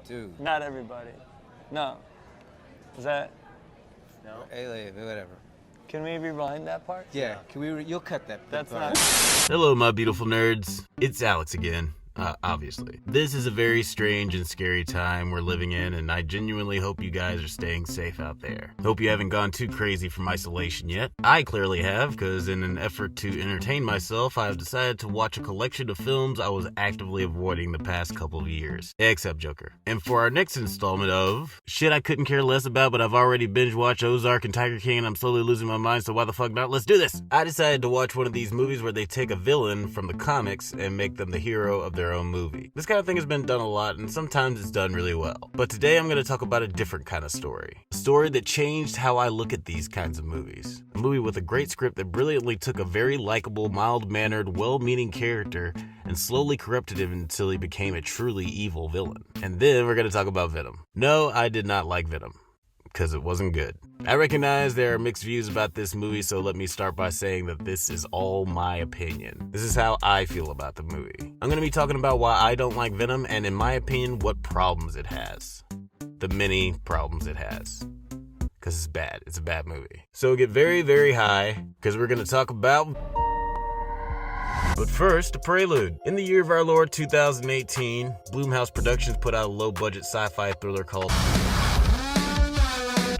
Dude. Not everybody. No. Is that? No. Hey, whatever. Can we rewind that part? Yeah. Can we? You'll cut that. That's part. not. Hello, my beautiful nerds. It's Alex again. Obviously. This is a very strange and scary time we're living in, and I genuinely hope you guys are staying safe out there. Hope you haven't gone too crazy from isolation yet. I clearly have, because in an effort to entertain myself, I have decided to watch a collection of films I was actively avoiding the past couple of years. Except Joker. And for our next installment of shit I couldn't care less about, but I've already binge-watched Ozark and Tiger King, and I'm slowly losing my mind, so why the fuck not? Let's do this! I decided to watch one of these movies where they take a villain from the comics and make them the hero of their own movie. This kind of thing has been done a lot, and sometimes it's done really well. But today I'm going to talk about a different kind of story. A story that changed how I look at these kinds of movies. A movie with a great script that brilliantly took a very likable, mild-mannered, well-meaning character and slowly corrupted him until he became a truly evil villain. And then we're going to talk about Venom. No, I did not like Venom, because it wasn't good. I recognize there are mixed views about this movie, so let me start by saying that this is all my opinion. This is how I feel about the movie. I'm going to be talking about why I don't like Venom, and in my opinion, what problems it has. The many problems it has. Because it's bad. It's a bad movie. So get very, very high, because we're going to talk about... But first, a Prelude. In the year of our Lord 2018, Blumhouse Productions put out a low-budget sci-fi thriller called...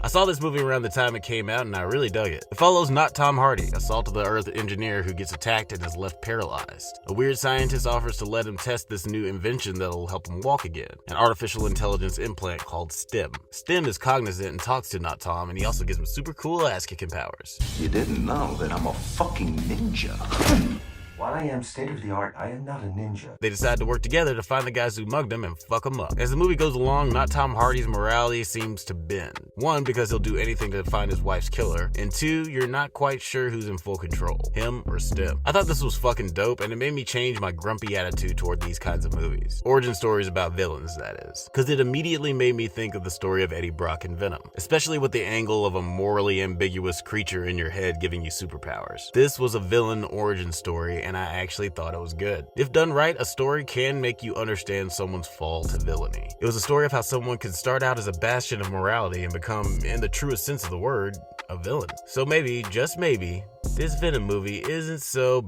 I saw this movie around the time it came out, and I really dug it. It follows not Tom Hardy, a salt-of-the-earth engineer who gets attacked and is left paralyzed. A weird scientist offers to let him test this new invention that'll help him walk again, an artificial intelligence implant called STEM. STEM is cognizant and talks to not Tom, and he also gives him super cool ass-kicking powers. You didn't know that I'm a fucking ninja. While I am state-of-the-art, I am not a ninja. They decide to work together to find the guys who mugged him and fuck him up. As the movie goes along, not Tom Hardy's morality seems to bend. One, because he'll do anything to find his wife's killer, and two, you're not quite sure who's in full control, him or STEM. I thought this was fucking dope, and it made me change my grumpy attitude toward these kinds of movies. Origin stories about villains, that is. Because it immediately made me think of the story of Eddie Brock and Venom, especially with the angle of a morally ambiguous creature in your head giving you superpowers. This was a villain origin story, and I actually thought it was good. If done right, a story can make you understand someone's fall to villainy. It was a story of how someone can start out as a bastion of morality and become, in the truest sense of the word, a villain. So maybe, just maybe, this Venom movie isn't so...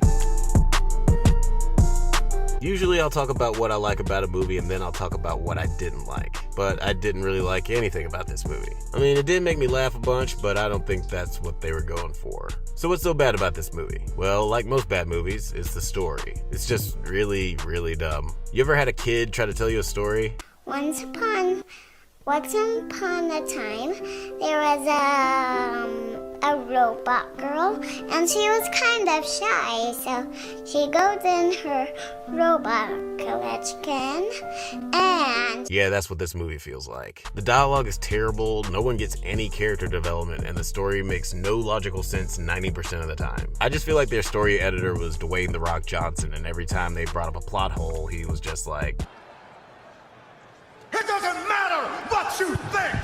Usually I'll talk about what I like about a movie and then I'll talk about what I didn't like. But I didn't really like anything about this movie. I mean, it did make me laugh a bunch, but I don't think that's what they were going for. So what's so bad about this movie? Well, like most bad movies, it's the story. It's just really, really dumb. You ever had a kid try to tell you a story? Once upon a time, there was a robot girl, and she was kind of shy, so she goes in her robot collection, and... Yeah, that's what this movie feels like. The dialogue is terrible, no one gets any character development, and the story makes no logical sense 90% of the time. I just feel like their story editor was Dwayne "The Rock" Johnson, and every time they brought up a plot hole, he was just like... It doesn't matter what you think!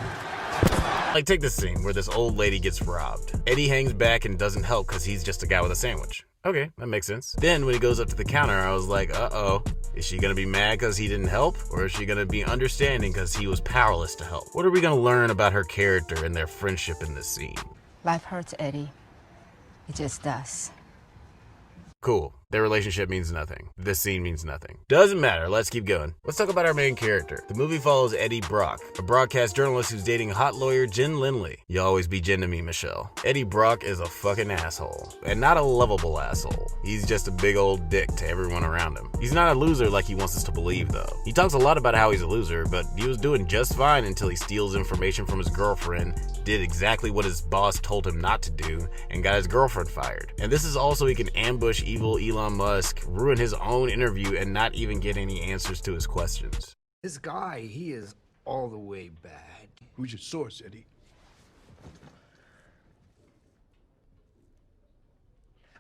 Like, take this scene where this old lady gets robbed. Eddie hangs back and doesn't help because he's just a guy with a sandwich. Okay, that makes sense. Then when he goes up to the counter, I was like, uh-oh. Is she gonna be mad because he didn't help? Or is she gonna be understanding because he was powerless to help? What are we gonna learn about her character and their friendship in this scene? Life hurts, Eddie. It just does. Cool. Their relationship means nothing. This scene means nothing. Doesn't matter, let's keep going. Let's talk about our main character. The movie follows Eddie Brock, a broadcast journalist who's dating hot lawyer Jen Lindley. You always be Jen to me, Michelle. Eddie Brock is a fucking asshole. And not a lovable asshole. He's just a big old dick to everyone around him. He's not a loser like he wants us to believe though. He talks a lot about how he's a loser, but he was doing just fine until he steals information from his girlfriend, did exactly what his boss told him not to do, and got his girlfriend fired. And this is also he can ambush evil Elon Musk, ruin his own interview, and not even get any answers to his questions. This guy, he is all the way bad. Who's your source, Eddie?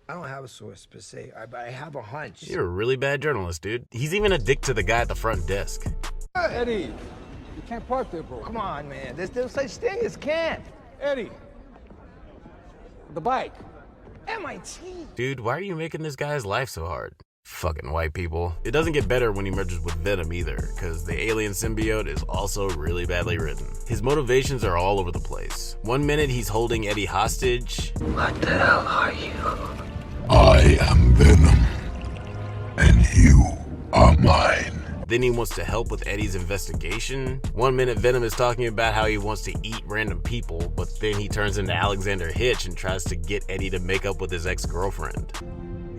I don't have a source per se, but I have a hunch. You're a really bad journalist, dude. He's even a dick to the guy at the front desk. Eddie, you can't park there, bro. Come on, man. There's no such thing as can't. Eddie, the bike. MIT. Dude, why are you making this guy's life so hard? Fucking white people. It doesn't get better when he merges with Venom either, because the alien symbiote is also really badly written. His motivations are all over the place. One minute he's holding Eddie hostage. What the hell are you? I am Venom, and you are mine. Then he wants to help with Eddie's investigation. One minute Venom is talking about how he wants to eat random people, but then he turns into Alexander Hitch and tries to get Eddie to make up with his ex-girlfriend.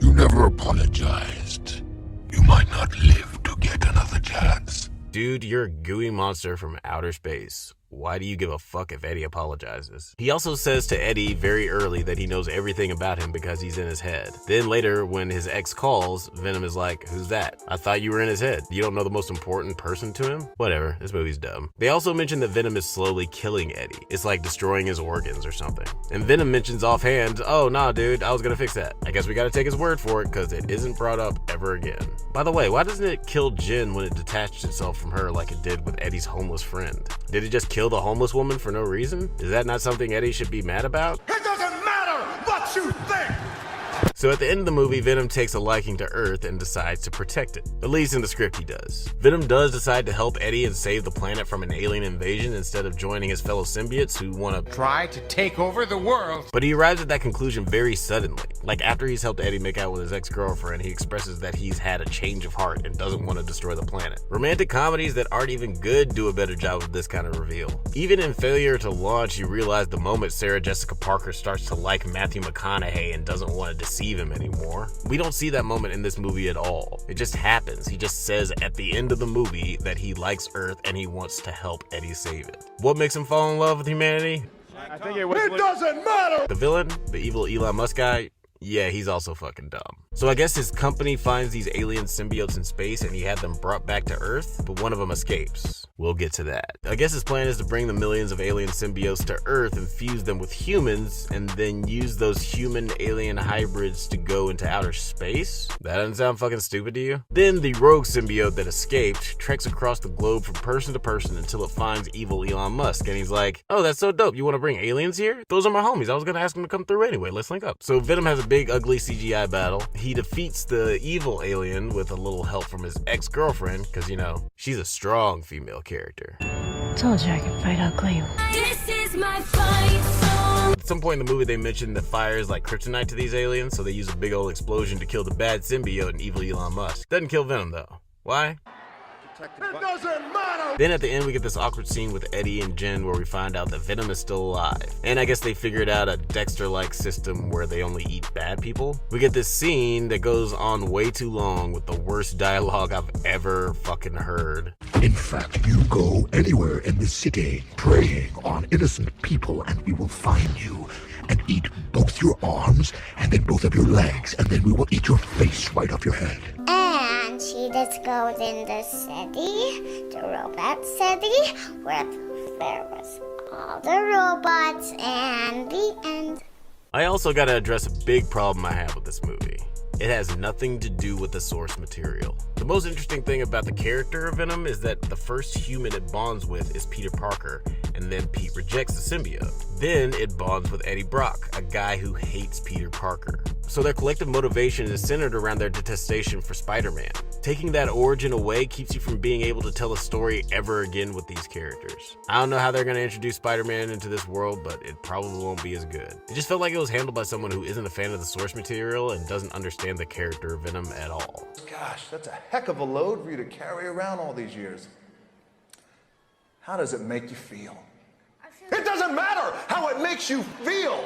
You never apologized. You might not live to get another chance. Dude, you're a gooey monster from outer space. Why do you give a fuck if Eddie apologizes? He also says to Eddie very early that he knows everything about him because he's in his head. Then later, when his ex calls, Venom is like, who's that? I thought you were in his head. You don't know the most important person to him? Whatever, this movie's dumb. They also mention that Venom is slowly killing Eddie. It's like destroying his organs or something. And Venom mentions offhand, oh nah dude, I was gonna fix that. I guess we gotta take his word for it because it isn't brought up ever again. By the way, why doesn't it kill Jen when it detached itself from her like it did with Eddie's homeless friend? Did it just kill the homeless woman for no reason? Is that not something Eddie should be mad about? It doesn't matter what you think! So at the end of the movie, Venom takes a liking to Earth and decides to protect it. At least in the script he does. Venom does decide to help Eddie and save the planet from an alien invasion instead of joining his fellow symbiotes who want to Try to take over the world. But he arrives at that conclusion very suddenly. Like after he's helped Eddie make out with his ex-girlfriend, he expresses that he's had a change of heart and doesn't want to destroy the planet. Romantic comedies that aren't even good do a better job of this kind of reveal. Even in Failure to Launch, you realize the moment Sarah Jessica Parker starts to like Matthew McConaughey and doesn't want to deceive him anymore. We don't see that moment in this movie at all. It just happens. He just says at the end of the movie that he likes Earth and he wants to help Eddie save it. What makes him fall in love with humanity? I think it doesn't matter! The villain? The evil Elon Musk guy? Yeah, he's also fucking dumb. So I guess his company finds these alien symbiotes in space and he had them brought back to Earth, but one of them escapes. We'll get to that. I guess his plan is to bring the millions of alien symbiotes to Earth and fuse them with humans and then use those human-alien hybrids to go into outer space? That doesn't sound fucking stupid to you? Then the rogue symbiote that escaped treks across the globe from person to person until it finds evil Elon Musk and he's like, oh, that's so dope. You want to bring aliens here? Those are my homies. I was gonna ask them to come through anyway. Let's link up. So Venom has a big ugly CGI battle. He defeats the evil alien with a little help from his ex-girlfriend because, you know, she's a strong female character. Told you I could fight ugly. This is my fight song. At some point in the movie, they mentioned that fire is like kryptonite to these aliens, so they use a big old explosion to kill the bad symbiote and evil Elon Musk. Doesn't kill Venom though. Why? It doesn't matter! Then at the end, we get this awkward scene with Eddie and Jen where we find out that Venom is still alive. And I guess they figured out a Dexter-like system where they only eat bad people. We get this scene that goes on way too long with the worst dialogue I've ever fucking heard. In fact, you go anywhere in the city preying on innocent people and we will find you and eat both your arms and then both of your legs and then we will eat your face right off your head. And she just goes in the city, the robot city, where there was all the robots, and the end. I also gotta address a big problem I have with this movie. It has nothing to do with the source material. The most interesting thing about the character of Venom is that the first human it bonds with is Peter Parker, and then Pete rejects the symbiote. Then it bonds with Eddie Brock, a guy who hates Peter Parker. So their collective motivation is centered around their detestation for Spider-Man. Taking that origin away keeps you from being able to tell a story ever again with these characters. I don't know how they're gonna introduce Spider-Man into this world, but it probably won't be as good. It just felt like it was handled by someone who isn't a fan of the source material and doesn't understand the character of Venom at all. Gosh, that's a heck of a load for you to carry around all these years. How does it make you feel? It doesn't matter how it makes you feel!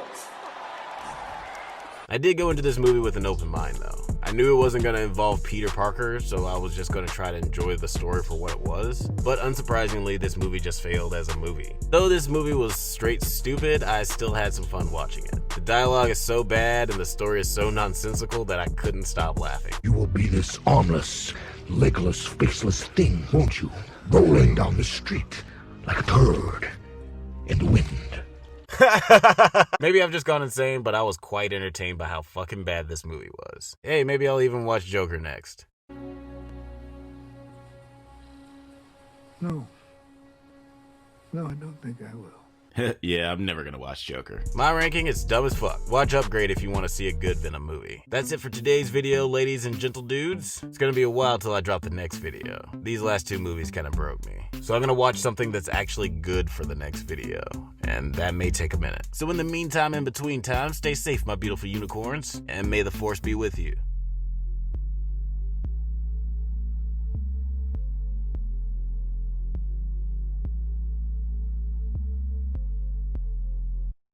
I did go into this movie with an open mind though. I knew it wasn't going to involve Peter Parker, so I was just going to try to enjoy the story for what it was. But unsurprisingly, this movie just failed as a movie. Though this movie was straight stupid, I still had some fun watching it. The dialogue is so bad and the story is so nonsensical that I couldn't stop laughing. You will be this armless, legless, faceless thing, won't you? Rolling down the street like a turd in the wind. Maybe I've just gone insane, but I was quite entertained by how fucking bad this movie was. Hey, maybe I'll even watch Joker next. No. No, I don't think I will. Yeah, I'm never gonna watch Joker. My ranking is dumb as fuck. Watch Upgrade if you want to see a good Venom movie. That's it for today's video, ladies and gentle dudes. It's gonna be a while till I drop the next video. These last two movies kind of broke me. So I'm gonna watch something that's actually good for the next video, and that may take a minute. So in the meantime, in between time, stay safe, my beautiful unicorns, and may the force be with you.